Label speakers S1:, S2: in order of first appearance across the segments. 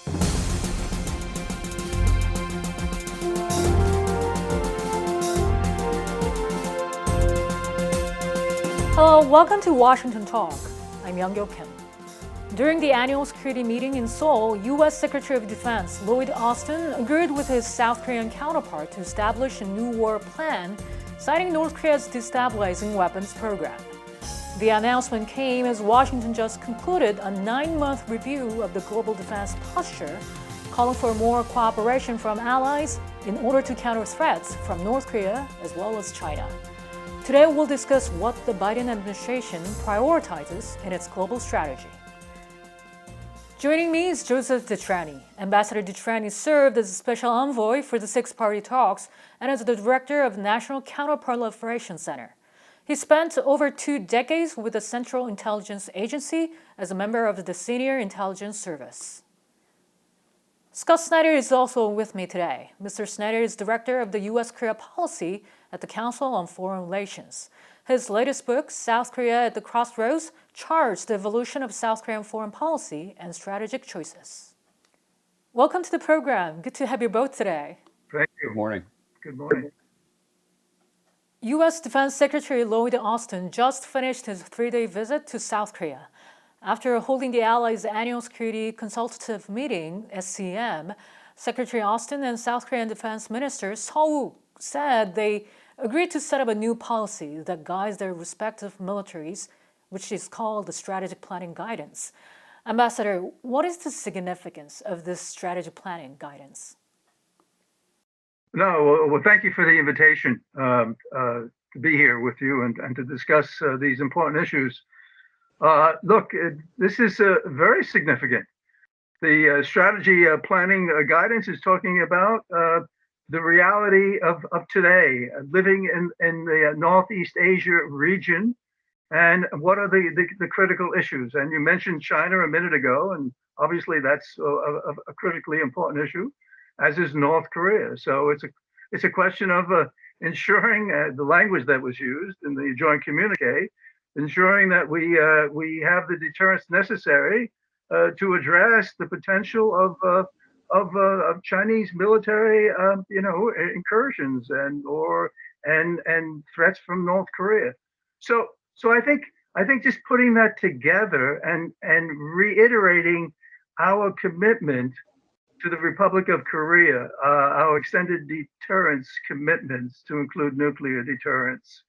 S1: Hello, welcome to Washington Talk. I'm Young Kim. During the annual security meeting in Seoul, U.S. Secretary of Defense Lloyd Austin agreed with his South Korean counterpart to establish a new war plan, citing North Korea's destabilizing weapons program. The announcement came as Washington just concluded a 9-month review of the global defense posture, calling for more cooperation from allies in order to counter threats from North Korea as well as China. Today, we'll discuss what the Biden administration prioritizes in its global strategy. Joining me is Joseph Detrani. Ambassador Detrani served as a special envoy for the six-party talks and as the director of the National Counterproliferation Center. He spent over 2 decades with the Central Intelligence Agency as a member of the Senior Intelligence Service. Scott Snyder is also with me today. Mr. Snyder is director of the U.S.-Korea policy at the Council on Foreign Relations. His latest book, South Korea at the Crossroads, charts the evolution of South Korean foreign policy and strategic choices. Welcome to the program. Good to have you both today.
S2: Thank you.
S3: Good morning.
S2: Good morning.
S1: U.S. Defense Secretary Lloyd Austin just finished his 3-day visit to South Korea. After holding the Allies' annual Security Consultative Meeting, SCM, Secretary Austin and South Korean Defense Minister Seo said they agreed to set up a new policy that guides their respective militaries, which is called the Strategic Planning Guidance. Ambassador, what is the significance of this strategic planning guidance?
S2: Well, thank you for the invitation to be here with you and to discuss these important issues. Look, this is very significant. The strategy planning guidance is talking about the reality of today, living in the Northeast Asia region, and what are the critical issues. And you mentioned China a minute ago, and obviously that's a critically important issue, as is North Korea. So it's a question of ensuring the language that was used in the joint communique, ensuring that we have the deterrence necessary to address the potential of Chinese military, incursions and threats from North Korea. So I think just putting that together and reiterating our commitment to the Republic of Korea, our extended deterrence commitments to include nuclear deterrence,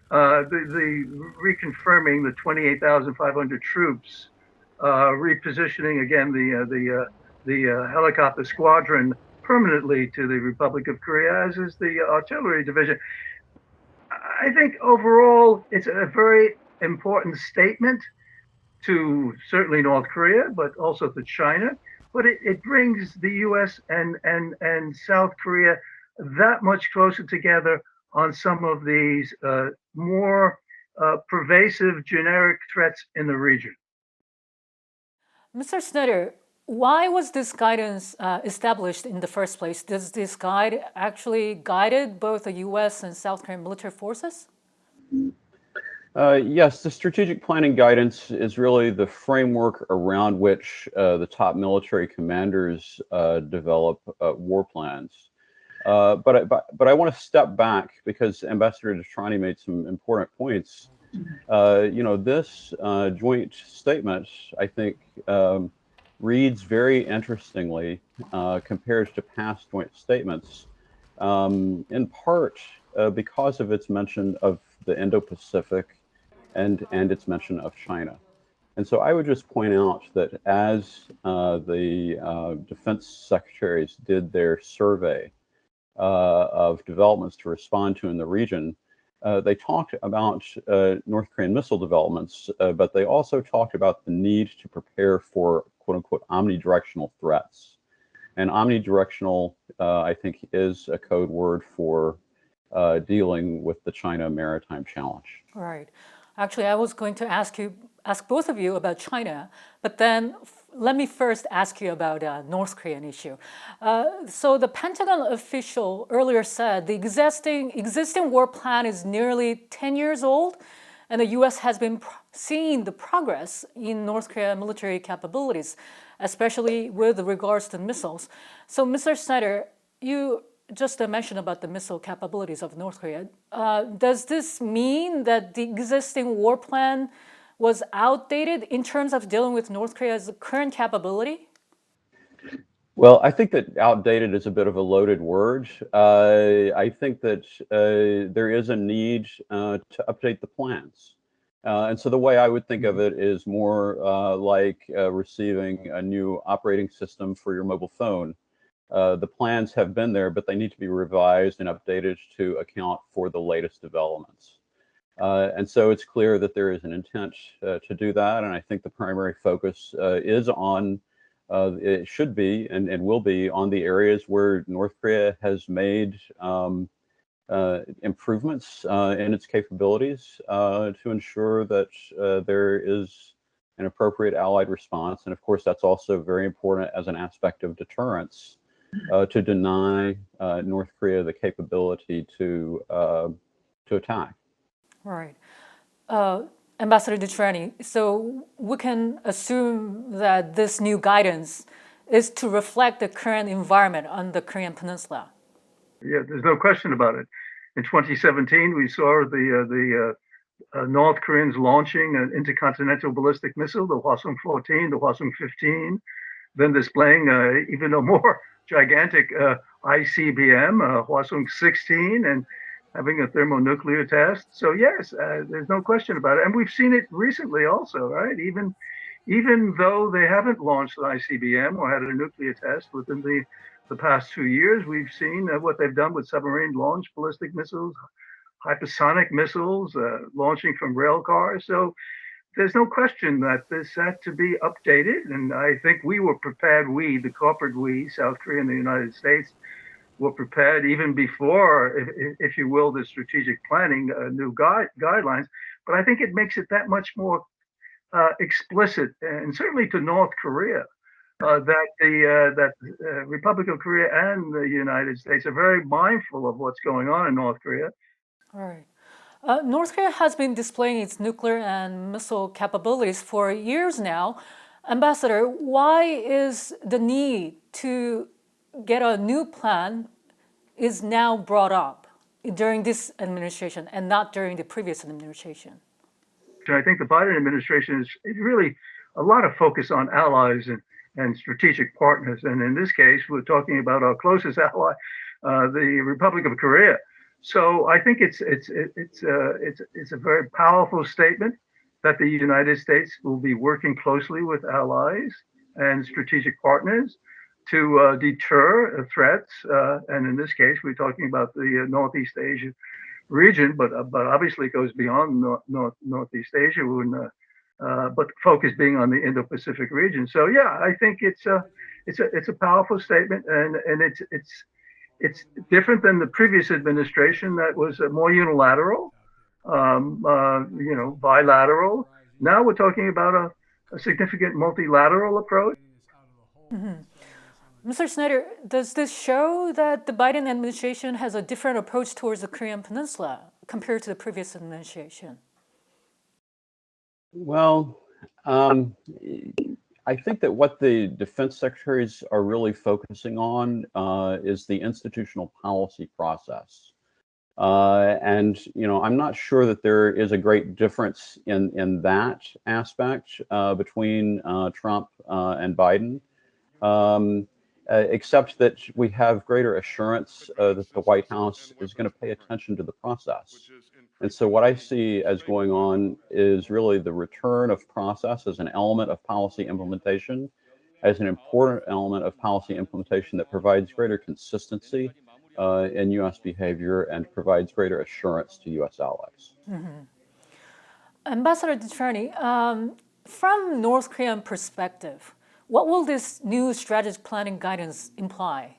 S2: the reconfirming the 28,500 troops, repositioning again the helicopter squadron permanently to the Republic of Korea, as is the artillery division. I think overall it's a very important statement to certainly North Korea, but also to China. But it brings the U.S. and South Korea that much closer together on some of these more pervasive generic threats in the region.
S1: Mr. Snyder, why was this guidance established in the first place? Does this guide actually guided both the U.S. and South Korean military forces?
S3: Yes, the strategic planning guidance is really the framework around which the top military commanders develop war plans. But I want to step back because Ambassador Detrani made some important points. This joint statement, I think, reads very interestingly compared to past joint statements, in part because of its mention of the Indo-Pacific and its mention of China. And so I would just point out that as the defense secretaries did their survey of developments to respond to in the region, they talked about North Korean missile developments, but they also talked about the need to prepare for quote-unquote omnidirectional threats. And omnidirectional, I think, is a code word for dealing with the China maritime challenge.
S1: Right. Actually, I was going to ask both of you about China, but then let me first ask you about North Korean issue. So the Pentagon official earlier said the existing war plan is nearly 10 years old, and the U.S. has been seeing the progress in North Korea military capabilities. especially with regards to missiles. So, Mr. Snyder, you just mentioned about the missile capabilities of North Korea. Does this mean that the existing war plan was outdated in terms of dealing with North Korea's current capability?
S3: Well, I think that outdated is a bit of a loaded word. I think that there is a need to update the plans. And so the way I would think of it is more like receiving a new operating system for your mobile phone. The plans have been there, but they need to be revised and updated to account for the latest developments. And so it's clear that there is an intent to do that. And I think the primary focus is on, it should be and will be on the areas where North Korea has made improvements in its capabilities to ensure that there is an appropriate allied response. And of course, that's also very important as an aspect of deterrence to deny North Korea the capability to attack.
S1: Right. Ambassador Detrani, so we can assume that this new guidance is to reflect the current environment on the Korean Peninsula.
S2: Yeah, there's no question about it. In 2017, we saw the North Koreans launching an intercontinental ballistic missile, the Hwasong-14, the Hwasong-15, then displaying even a more gigantic ICBM, Hwasong-16, and having a thermonuclear test. So yes, there's no question about it. And we've seen it recently also, right? Even though they haven't launched an ICBM or had a nuclear test within the past 2 years, we've seen what they've done with submarine-launched ballistic missiles, hypersonic missiles, launching from rail cars. So there's no question that this had to be updated. And I think we were prepared, the corporate we, South Korea and the United States, were prepared even before, if you will, the strategic planning, new guidelines. But I think it makes it that much more explicit, and certainly to North Korea, that the Republic of Korea and the United States are very mindful of what's going on in North Korea.
S1: All right. North Korea has been displaying its nuclear and missile capabilities for years now. Ambassador, why is the need to get a new plan is now brought up during this administration and not during the previous administration?
S2: I think the Biden administration is really a lot of focus on allies and strategic partners. And in this case, we're talking about our closest ally, the Republic of Korea. So I think it's a very powerful statement that the United States will be working closely with allies and strategic partners to deter threats. And in this case, we're talking about the Northeast Asia region, but obviously it goes beyond Northeast Asia, but focus being on the Indo-Pacific region. So yeah, I think it's a powerful statement, and it's different than the previous administration that was more unilateral, bilateral. Now we're talking about a significant multilateral approach.
S1: Mm-hmm. Mr. Snyder, does this show that the Biden administration has a different approach towards the Korean Peninsula compared to the previous administration?
S3: Well, I think that what the defense secretaries are really focusing on is the institutional policy process. And I'm not sure that there is a great difference in that aspect between Trump and Biden. Except that we have greater assurance that the White House is going to pay attention to the process. And so what I see as going on is really the return of process as an element of policy implementation, as an important element of policy implementation that provides greater consistency in U.S. behavior and provides greater assurance to U.S. allies.
S1: Mm-hmm. Ambassador Detrani, from North Korean perspective, what will this new strategic planning guidance imply?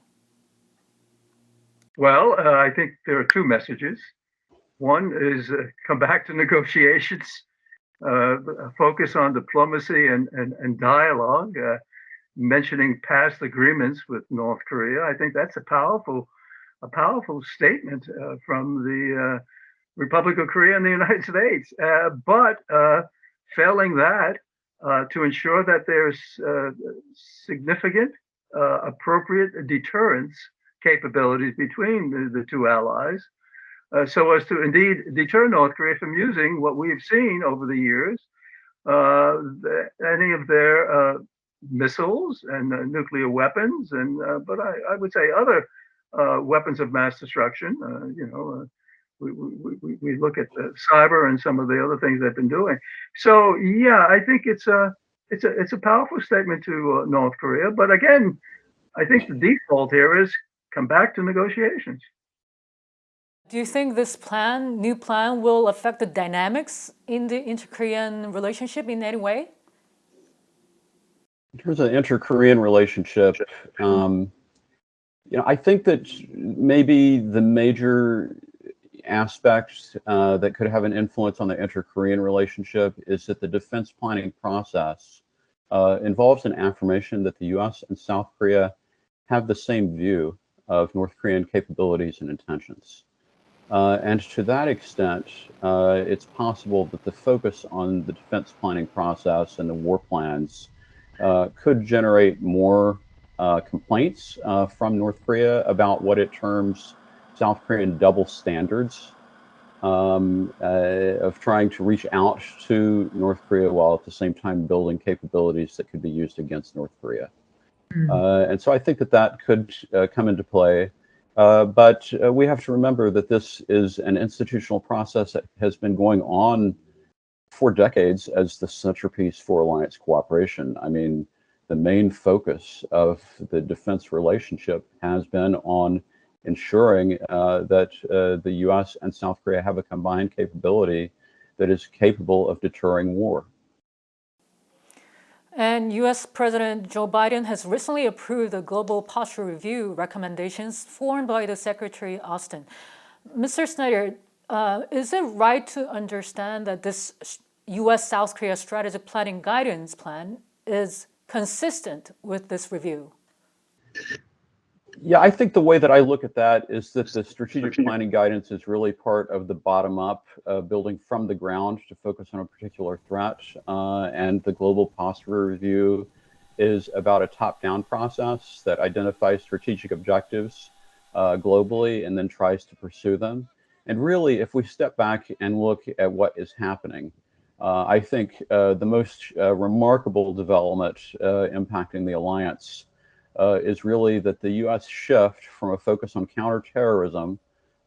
S2: Well, I think there are two messages. One is come back to negotiations, focus on diplomacy and dialogue, mentioning past agreements with North Korea. I think that's a powerful statement from the Republic of Korea and the United States. But failing that, to ensure that there's significant, appropriate deterrence capabilities between the two allies, so as to indeed deter North Korea from using what we've seen over the years, any of their missiles and nuclear weapons, and but I would say other weapons of mass destruction. We look at the cyber and some of the other things they've been doing. So yeah, I think it's a powerful statement to North Korea. But again, I think the default here is come back to negotiations.
S1: Do you think this new plan, will affect the dynamics in the inter-Korean relationship in any way?
S3: In terms of the inter-Korean relationship, I think that maybe the major aspect that could have an influence on the inter-Korean relationship is that the defense planning process involves an affirmation that the U.S. and South Korea have the same view of North Korean capabilities and intentions. And to that extent, it's possible that the focus on the defense planning process and the war plans could generate more complaints from North Korea about what it terms South Korean double standards of trying to reach out to North Korea while at the same time building capabilities that could be used against North Korea. And so I think that could come into play. But we have to remember that this is an institutional process that has been going on for decades as the centerpiece for alliance cooperation. I mean, the main focus of the defense relationship has been on ensuring that the U.S. and South Korea have a combined capability that is capable of deterring war.
S1: And U.S. President Joe Biden has recently approved the Global Posture Review recommendations formed by the Secretary Austin. Mr. Snyder, is it right to understand that this U.S.-South Korea strategic planning guidance plan is consistent with this review?
S3: Yeah, I think the way that I look at that is that the strategic planning guidance is really part of the bottom-up building from the ground to focus on a particular threat, and the Global Posture Review is about a top-down process that identifies strategic objectives globally and then tries to pursue them. And really, if we step back and look at what is happening, I think the most remarkable development impacting the alliance is really that the U.S. shift from a focus on counterterrorism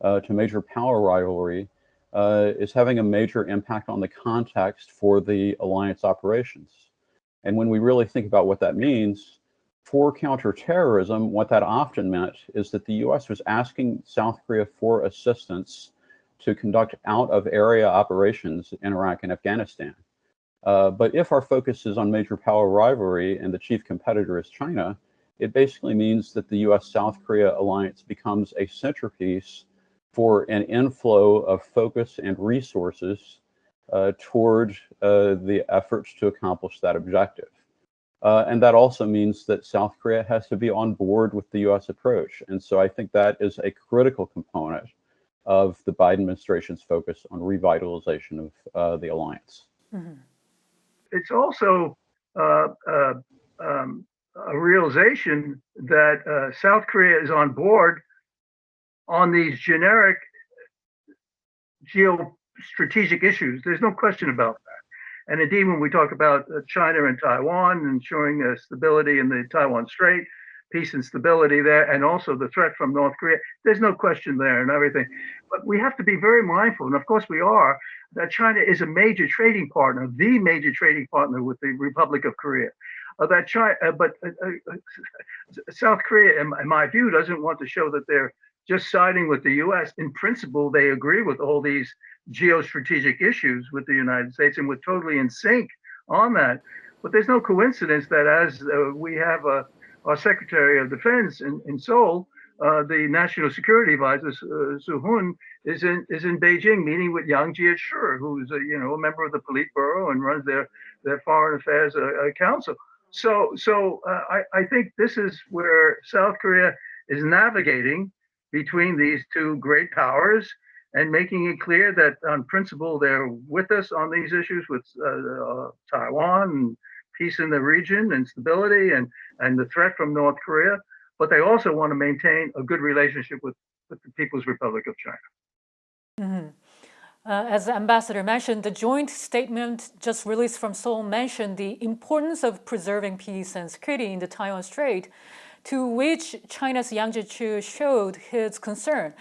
S3: to major power rivalry is having a major impact on the context for the alliance operations. And when we really think about what that means, for counterterrorism, what that often meant is that the U.S. was asking South Korea for assistance to conduct out-of-area operations in Iraq and Afghanistan. But if our focus is on major power rivalry and the chief competitor is China, it basically means that the U.S.-South Korea alliance becomes a centerpiece for an inflow of focus and resources toward the efforts to accomplish that objective. And that also means that South Korea has to be on board with the U.S. approach. And so I think that is a critical component of the Biden administration's focus on revitalization of the alliance.
S1: Mm-hmm.
S2: It's also a realization that South Korea is on board on these generic geostrategic issues. There's no question about that. And indeed, when we talk about China and Taiwan, ensuring stability in the Taiwan Strait, peace and stability there, and also the threat from North Korea, there's no question there and everything. But we have to be very mindful, and of course we are, that China is a major trading partner, the major trading partner with the Republic of Korea. That China, but South Korea, in my view, doesn't want to show that they're just siding with the U.S. In principle, they agree with all these geostrategic issues with the United States, and we're totally in sync on that. But there's no coincidence that as we have our Secretary of Defense in Seoul, the National Security Advisor Soo-hoon is in Beijing meeting with Yang Jie-shi, who's a member of the Politburo and runs their Foreign Affairs Council. So I think this is where South Korea is navigating between these two great powers, and making it clear that on principle they're with us on these issues with Taiwan and peace in the region and stability and the threat from North Korea, but they also want to maintain a good relationship with the People's Republic of China.
S1: Mm-hmm. As the ambassador mentioned, the joint statement just released from Seoul mentioned the importance of preserving peace and security in the Taiwan Strait, to which China's Yang Jiechi showed his concern.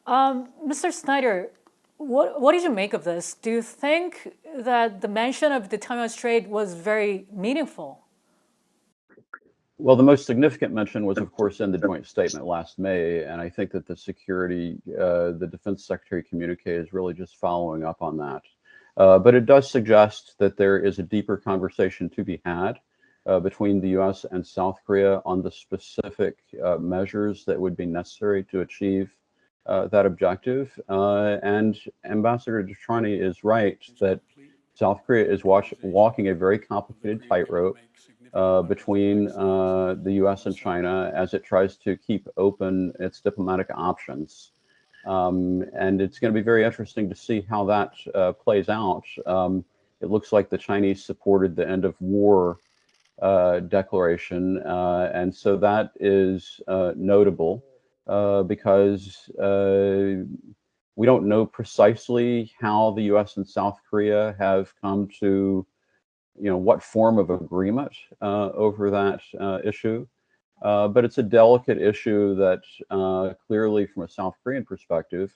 S1: Mr. Snyder, what did you make of this? Do you think that the mention of the Taiwan Strait was very meaningful?
S3: Well, the most significant mention was, of course, in the joint statement last May, and I think that the Defense Secretary communique is really just following up on that. But it does suggest that there is a deeper conversation to be had between the U.S. and South Korea on the specific measures that would be necessary to achieve that objective. And Ambassador Detrani is right that South Korea is walking a very complicated tightrope between the U.S. and China as it tries to keep open its diplomatic options. And it's going to be very interesting to see how that plays out. It looks like the Chinese supported the end of war declaration, and so that is notable because we don't know precisely how the U.S. and South Korea have come to, what form of agreement over that issue. But it's a delicate issue that clearly, from a South Korean perspective,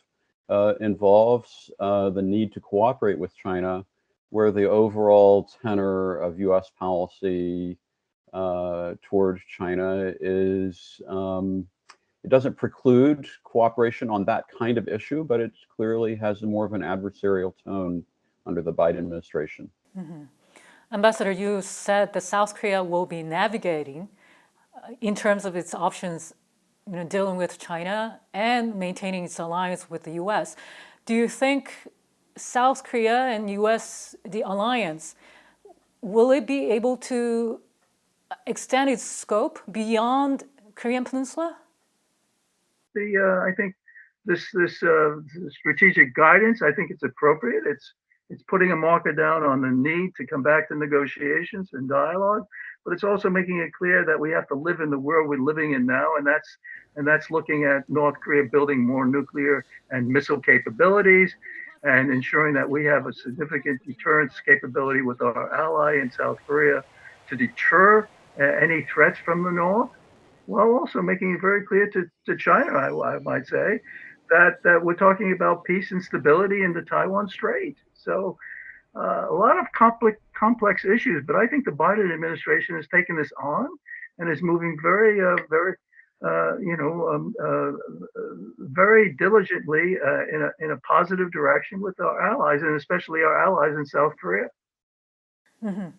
S3: involves the need to cooperate with China, where the overall tenor of U.S. policy towards China is, it doesn't preclude cooperation on that kind of issue, but it clearly has more of an adversarial tone under the Biden administration.
S1: Mm-hmm. Ambassador, you said that South Korea will be navigating in terms of its options, dealing with China and maintaining its alliance with the U.S. Do you think South Korea and U.S., the alliance, will it be able to extend its scope beyond Korean Peninsula?
S2: I think this strategic guidance, I think it's appropriate. It's putting a marker down on the need to come back to negotiations and dialogue, but it's also making it clear that we have to live in the world we're living in now, and that's looking at North Korea building more nuclear and missile capabilities, and ensuring that we have a significant deterrence capability with our ally in South Korea to deter any threats from the North, while also making it very clear to China, I might say, that we're talking about peace and stability in the Taiwan Strait. So a lot of complex issues, but I think the Biden administration has taken this on and is moving very diligently in a positive direction with our allies, and especially our allies in South Korea.
S1: Mm-hmm.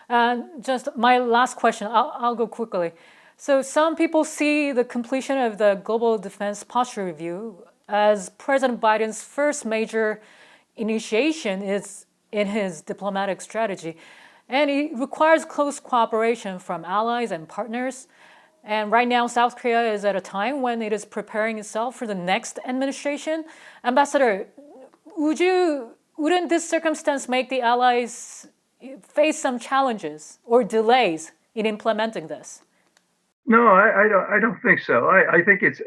S1: And just my last question, I'll go quickly. So some people see the completion of the Global Defense Posture Review as President Biden's first major initiation is in his diplomatic strategy. And it requires close cooperation from allies and partners. And right now, South Korea is at a time when it is preparing itself for the next administration. Ambassador, wouldn't this circumstance make the allies face some challenges or delays in implementing this?
S2: No, I don't think so. I think it's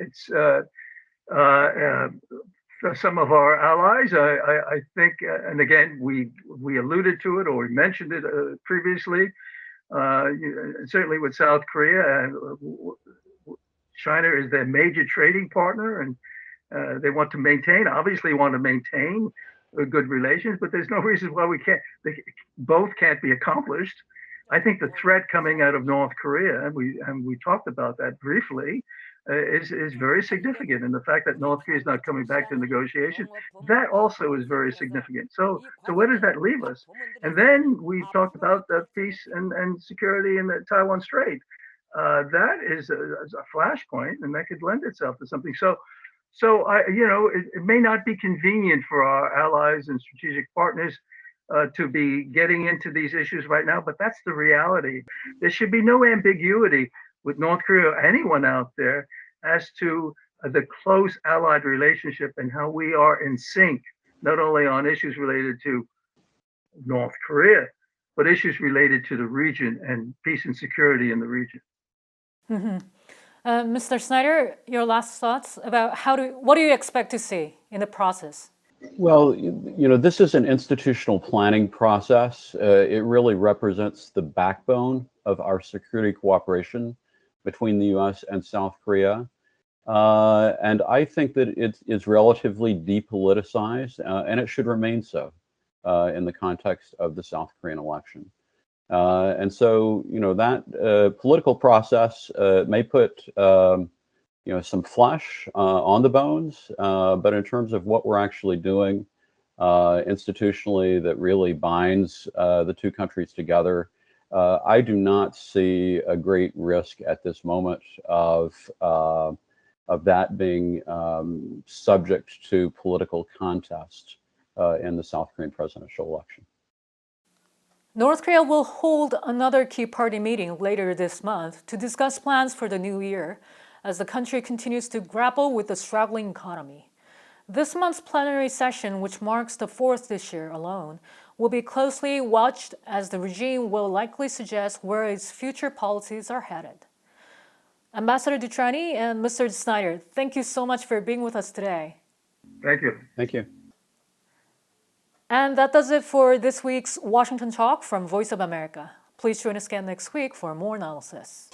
S2: some of our allies. I think, and again, we alluded to it or we mentioned it previously. Certainly with South Korea, China is their major trading partner, and they obviously want to maintain good relations. But there's no reason why both can't be accomplished. I think the threat coming out of North Korea, and we talked about that briefly, is very significant. And the fact that North Korea is not coming back to negotiations, that also is very significant. So where does that leave us? And then we talked about the peace and security in the Taiwan Strait. That is a flashpoint, and that could lend itself to something. So it may not be convenient for our allies and strategic partners to be getting into these issues right now, but that's the reality. There should be no ambiguity with North Korea or anyone out there as to the close allied relationship and how we are in sync, not only on issues related to North Korea, but issues related to the region and peace and security in the region.
S1: Mr. Snyder, your last thoughts about what do you expect to see in the process?
S3: Well, this is an institutional planning process. It really represents the backbone of our security cooperation between the U.S. and South Korea. And I think that it is relatively depoliticized, and it should remain so in the context of the South Korean election. And so, that political process may put, some flesh on the bones, but in terms of what we're actually doing institutionally that really binds the two countries together, I do not see a great risk at this moment of that being subject to political contest in the South Korean presidential election.
S1: North Korea will hold another key party meeting later this month to discuss plans for the new year as the country continues to grapple with the struggling economy. This month's plenary session, which marks the fourth this year alone, will be closely watched as the regime will likely suggest where its future policies are headed. Ambassador Detrani and Mr. Snyder, thank you so much for being with us today.
S2: Thank you.
S3: Thank you.
S1: And that does it for this week's Washington Talk from Voice of America. Please join us again next week for more analysis.